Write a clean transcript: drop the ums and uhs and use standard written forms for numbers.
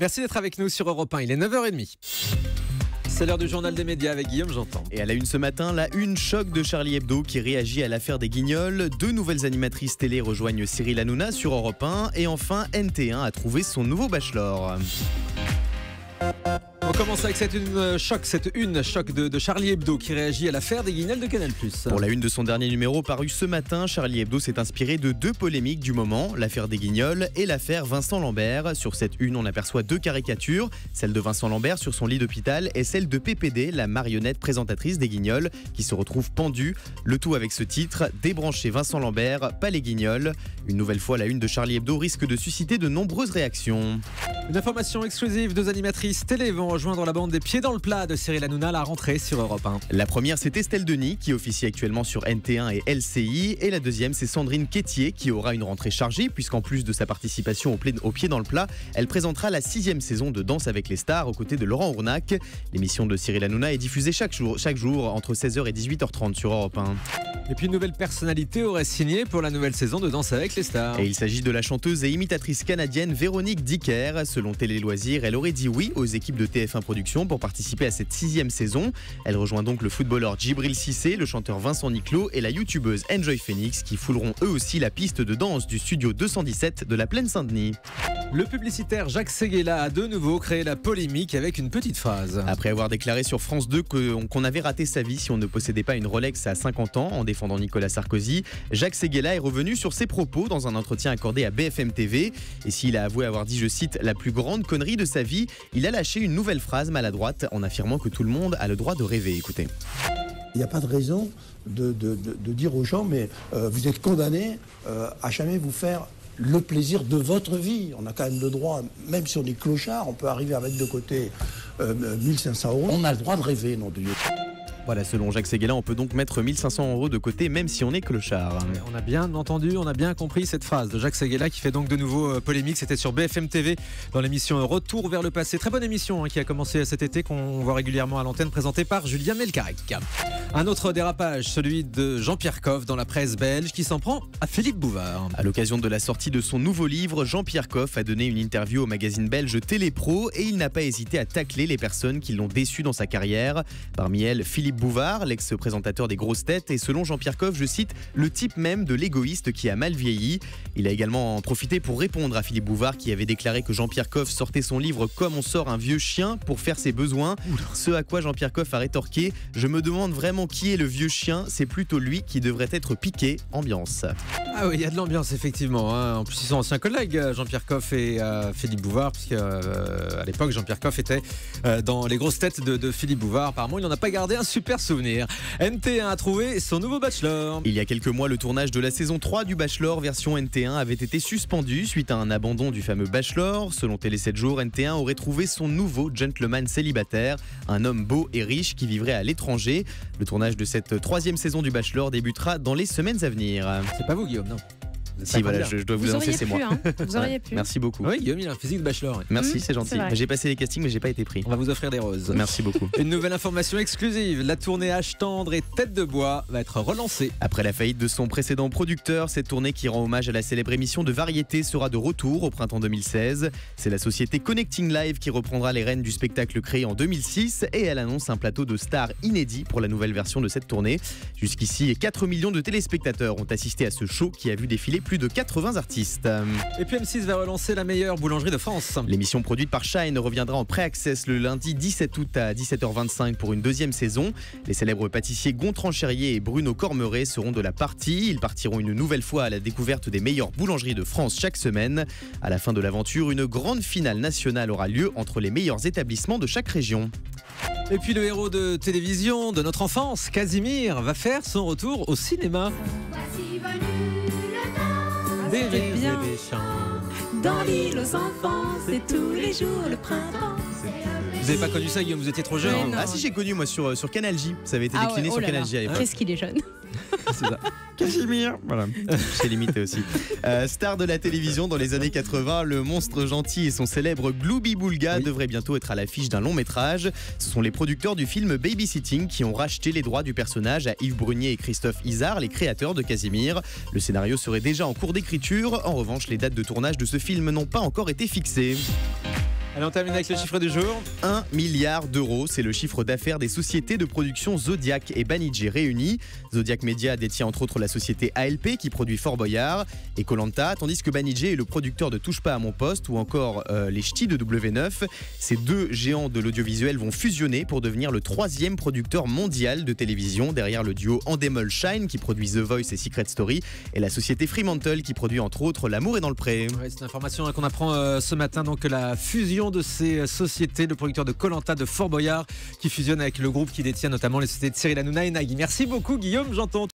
Merci d'être avec nous sur Europe 1, il est 9h30. C'est l'heure du journal des médias avec Guillaume Janton. Et à la une ce matin, la une choc de Charlie Hebdo qui réagit à l'affaire des Guignols. 2 nouvelles animatrices télé rejoignent Cyril Hanouna sur Europe 1. Et enfin, NT1 a trouvé son nouveau bachelor. On commence avec cette une choc de Charlie Hebdo qui réagit à l'affaire des Guignols de Canal+. Pour la une de son dernier numéro paru ce matin, Charlie Hebdo s'est inspiré de 2 polémiques du moment, l'affaire des Guignols et l'affaire Vincent Lambert. Sur cette une, on aperçoit 2 caricatures, celle de Vincent Lambert sur son lit d'hôpital et celle de PPD, la marionnette présentatrice des Guignols, qui se retrouve pendue. Le tout avec ce titre, débranchez Vincent Lambert, pas les Guignols. Une nouvelle fois, la une de Charlie Hebdo risque de susciter de nombreuses réactions. Une information exclusive, 2 animatrices télé vont rejoindre la bande des Pieds dans le plat de Cyril Hanouna à la rentrée sur Europe 1. La première, c'est Estelle Denis qui officie actuellement sur NT1 et LCI. Et la deuxième, c'est Sandrine Quétier qui aura une rentrée chargée puisqu'en plus de sa participation au Pieds dans le plat, elle présentera la 6e saison de Danse avec les stars aux côtés de Laurent Ournac. L'émission de Cyril Hanouna est diffusée chaque jour entre 16h et 18h30 sur Europe 1. Et puis une nouvelle personnalité aurait signé pour la nouvelle saison de Danse avec les stars. Et il s'agit de la chanteuse et imitatrice canadienne Véronique Dicker. Selon Télé Loisirs, elle aurait dit oui aux équipes de TF1 Productions pour participer à cette 6e saison. Elle rejoint donc le footballeur Djibril Cissé, le chanteur Vincent Niclot et la youtubeuse Enjoy Phoenix qui fouleront eux aussi la piste de danse du studio 217 de la Plaine Saint-Denis. Le publicitaire Jacques Séguéla a de nouveau créé la polémique avec une petite phrase. Après avoir déclaré sur France 2 qu'on avait raté sa vie si on ne possédait pas une Rolex à 50 ans en défendant Nicolas Sarkozy, Jacques Séguéla est revenu sur ses propos dans un entretien accordé à BFM TV. Et s'il a avoué avoir dit, je cite, la plus grande connerie de sa vie, il a lâché une nouvelle phrase maladroite en affirmant que tout le monde a le droit de rêver. Écoutez. Il n'y a pas de raison de dire aux gens, mais vous êtes condamnés à jamais vous faire le plaisir de votre vie. On a quand même le droit, même si on est clochard, on peut arriver avec de côté 1500 €. On a le droit de rêver, non de Dieu. Voilà, selon Jacques Séguéla, on peut donc mettre 1500 € de côté même si on est clochard. On a bien entendu, on a bien compris cette phrase de Jacques Séguéla qui fait donc de nouveau polémique. C'était sur BFM TV dans l'émission Retour vers le passé. Très bonne émission qui a commencé cet été, qu'on voit régulièrement à l'antenne, présentée par Julien Melcarec. Un autre dérapage, celui de Jean-Pierre Coff dans la presse belge qui s'en prend à Philippe Bouvard. À l'occasion de la sortie de son nouveau livre, Jean-Pierre Coff a donné une interview au magazine belge Télépro et il n'a pas hésité à tacler les personnes qui l'ont déçu dans sa carrière. Parmi elles, Philippe Bouvard, l'ex-présentateur des grosses têtes, et selon Jean-Pierre Coff, je cite, le type même de l'égoïste qui a mal vieilli. Il a également profité pour répondre à Philippe Bouvard qui avait déclaré que Jean-Pierre Coff sortait son livre comme on sort un vieux chien pour faire ses besoins. Ce à quoi Jean-Pierre Coff a rétorqué, je me demande vraiment qui est le vieux chien, c'est plutôt lui qui devrait être piqué. Ambiance. Ah oui, il y a de l'ambiance effectivement. En plus, ils sont anciens collègues, Jean-Pierre Coff et Philippe Bouvard, puisque à l'époque, Jean-Pierre Coff était dans les grosses têtes de Philippe Bouvard. Apparemment, il n'en a pas gardé un super souvenir. NT1 a trouvé son nouveau Bachelor. Il y a quelques mois, le tournage de la saison 3 du Bachelor version NT1 avait été suspendu suite à un abandon du fameux Bachelor. Selon Télé 7 jours, NT1 aurait trouvé son nouveau gentleman célibataire, un homme beau et riche qui vivrait à l'étranger. Le tournage de cette 3e saison du Bachelor débutera dans les semaines à venir. C'est pas vous, Guillaume, non? Si, voilà, je dois vous annoncer, c'est moi. Vous auriez pu. Merci beaucoup. Oui, Guillaume, il a un physique de bachelor. Merci, c'est gentil. J'ai passé les castings, mais j'ai pas été pris. On va vous offrir des roses. Merci beaucoup. Une nouvelle information exclusive. La tournée Âge tendre et Tête de bois va être relancée. Après la faillite de son précédent producteur, cette tournée qui rend hommage à la célèbre émission de variété sera de retour au printemps 2016. C'est la société Connecting Live qui reprendra les rênes du spectacle créé en 2006 et elle annonce un plateau de stars inédit pour la nouvelle version de cette tournée. Jusqu'ici, 4 millions de téléspectateurs ont assisté à ce show qui a vu défiler plus de 80 artistes. Et puis M6 va relancer la meilleure boulangerie de France. L'émission produite par Shine reviendra en pré-access le lundi 17 août à 17h25 pour une 2e saison. Les célèbres pâtissiers Gontran Cherrier et Bruno Cormeret seront de la partie. Ils partiront une nouvelle fois à la découverte des meilleures boulangeries de France chaque semaine. À la fin de l'aventure, une grande finale nationale aura lieu entre les meilleurs établissements de chaque région. Et puis le héros de télévision de notre enfance, Casimir, va faire son retour au cinéma. Voici venu le temps Des rires bien. et des chants. Dans l'île aux enfants, c'est tous les jours le printemps. Vous n'avez pas connu ça, Guillaume, vous étiez trop jeune. Mais non. Ah si, j'ai connu moi sur Canal J. Ça avait été décliné sur Canal J à l'époque. Qu'est-ce qu'il est jeune. C'est ça. Casimir, voilà. J'ai limité aussi. Star de la télévision dans les années 80, le monstre gentil et son célèbre Glooby Boulga devraient bientôt être à l'affiche d'un long métrage. Ce sont les producteurs du film Babysitting qui ont racheté les droits du personnage à Yves Brunier et Christophe Izard, les créateurs de Casimir. Le scénario serait déjà en cours d'écriture. En revanche, les dates de tournage de ce film n'ont pas encore été fixées. Allez, on termine avec le chiffre du jour. 1 milliard d'euros, c'est le chiffre d'affaires des sociétés de production Zodiac et Banijé réunies. Zodiac Media détient entre autres la société ALP qui produit Fort Boyard et Koh-Lanta, tandis que Banijé est le producteur de Touche pas à mon poste ou encore les Ch'tis de W9. Ces deux géants de l'audiovisuel vont fusionner pour devenir le 3e producteur mondial de télévision derrière le duo Endemol Shine qui produit The Voice et Secret Story et la société Fremantle qui produit entre autres L'amour est dans le pré. Ouais, c'est une information qu'on apprend ce matin, donc la fusion de ces sociétés, le producteur de Koh-Lanta, de Fort Boyard qui fusionne avec le groupe qui détient notamment les sociétés de Cyril Hanouna et Nagui. Merci beaucoup Guillaume Janton.